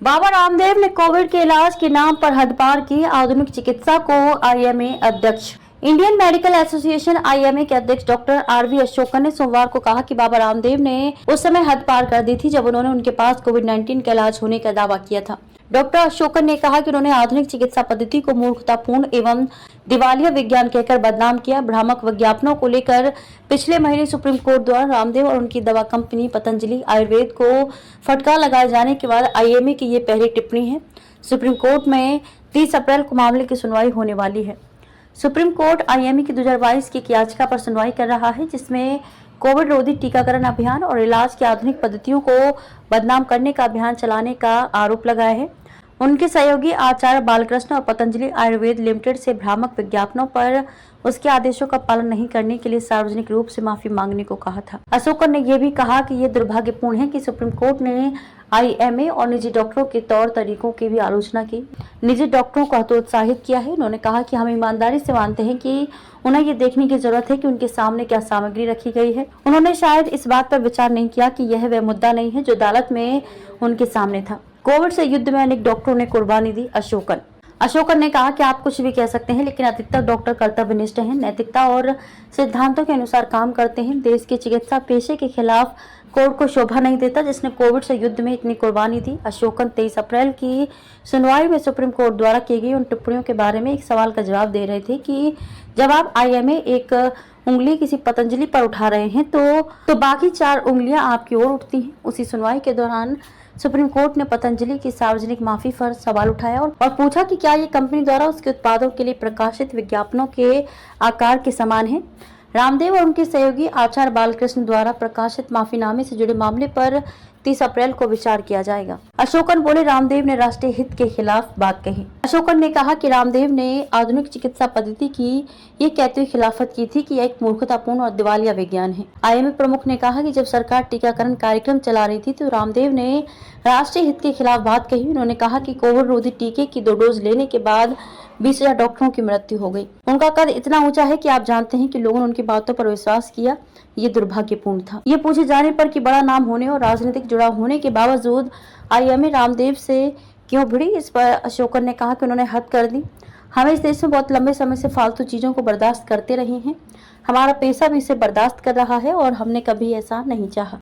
बाबा रामदेव ने कोविड के इलाज के नाम पर हदपार की आधुनिक चिकित्सा को आईएमए अध्यक्ष। इंडियन मेडिकल एसोसिएशन आईएमए के अध्यक्ष डॉक्टर आरवी अशोकन ने सोमवार को कहा कि बाबा रामदेव ने उस समय हद पार कर दी थी जब उन्होंने उनके पास कोविड-19 का इलाज होने का दावा किया था। डॉक्टर अशोकन ने कहा कि उन्होंने आधुनिक चिकित्सा पद्धति को मूर्खतापूर्ण एवं दिवालिया विज्ञान कहकर बदनाम किया। भ्रामक विज्ञापनों को लेकर पिछले महीने सुप्रीम कोर्ट द्वारा रामदेव और उनकी दवा कंपनी पतंजलि आयुर्वेद को फटकार लगाए जाने के बाद आईएमए की ये पहली टिप्पणी है। सुप्रीम कोर्ट में 30 अप्रैल को मामले की सुनवाई होने वाली है। सुप्रीम कोर्ट आईएमए की 2022 की एक याचिका पर सुनवाई कर रहा है जिसमें कोविड रोधी टीकाकरण अभियान और इलाज की आधुनिक पद्धतियों को बदनाम करने का अभियान चलाने का आरोप लगाया है। उनके सहयोगी आचार्य बालकृष्ण और पतंजलि आयुर्वेद लिमिटेड से भ्रामक विज्ञापनों पर उसके आदेशों का पालन नहीं करने के लिए सार्वजनिक रूप से माफी मांगने को कहा था। अशोकन ने यह भी कहा कि यह दुर्भाग्यपूर्ण है कि सुप्रीम कोर्ट ने आईएमए और निजी डॉक्टरों के तौर तरीकों की भी आलोचना की, निजी डॉक्टरों को हतोत्साहित किया है। उन्होंने कहा कि हम ईमानदारी से मानते हैं कि उन्हें ये देखने की जरूरत है कि उनके सामने क्या सामग्री रखी गई है। उन्होंने शायद इस बात पर विचार नहीं किया कि यह वह मुद्दा नहीं है जो अदालत में उनके सामने था। कोविड से युद्ध में अनेक डॉक्टरों ने कुर्बानी दी। अशोकन ने कहा कि आप कुछ भी कह सकते हैं लेकिन अधिकतर डॉक्टर कर्तव्यनिष्ठ हैं, नैतिकता और सिद्धांतों के अनुसार काम करते हैं। देश के चिकित्सा पेशे के खिलाफ कोर्ट को शोभा नहीं देता जिसने कोविड से युद्ध में इतनी कुर्बानी दी। अशोकन 23 अप्रैल की सुनवाई में सुप्रीम कोर्ट द्वारा की गई उन टिप्पणियों के बारे में एक सवाल का जवाब दे रहे थे कि जब आप आईएमए एक उंगली किसी पतंजलि पर उठा रहे हैं तो बाकी 4 उंगलियां आपकी ओर उठती हैं। उसी सुनवाई के दौरान सुप्रीम कोर्ट ने पतंजलि की सार्वजनिक माफी पर सवाल उठाया और पूछा कि क्या ये कंपनी द्वारा उसके उत्पादों के लिए प्रकाशित विज्ञापनों के आकार के समान है। रामदेव और उनके सहयोगी आचार्य बालकृष्ण द्वारा प्रकाशित माफीनामे से जुड़े मामले पर 30 अप्रैल को विचार किया जाएगा। अशोकन बोले, रामदेव ने राष्ट्रीय हित के खिलाफ बात कही। अशोकन ने कहा कि रामदेव ने आधुनिक चिकित्सा पद्धति की ये कहते हुए खिलाफत की थी कि यह एक मूर्खतापूर्ण और दिवालिया विज्ञान है। आईएमए प्रमुख ने कहा कि जब सरकार टीकाकरण कार्यक्रम चला रही थी तो रामदेव ने राष्ट्रीय हित के खिलाफ बात कही। उन्होंने कहा कि कोविड रोधी टीके की 2 डोज लेने के बाद 20,000 डॉक्टरों की मृत्यु हो गई। उनका कद इतना ऊंचा है कि आप जानते हैं कि लोगों ने उनकी बातों पर विश्वास किया। ये दुर्भाग्यपूर्ण था। ये पूछे जाने पर कि बड़ा नाम होने और राजनीतिक जुड़ाव होने के बावजूद आईएमए रामदेव से क्यों भिड़ी, इस पर अशोकन ने कहा कि उन्होंने हद कर दी। हम इस देश में बहुत लंबे समय से फालतू चीजों को बर्दाश्त करते रहे हैं। हमारा पेशा भी इसे बर्दाश्त कर रहा है और हमने कभी ऐसा नहीं चाहा।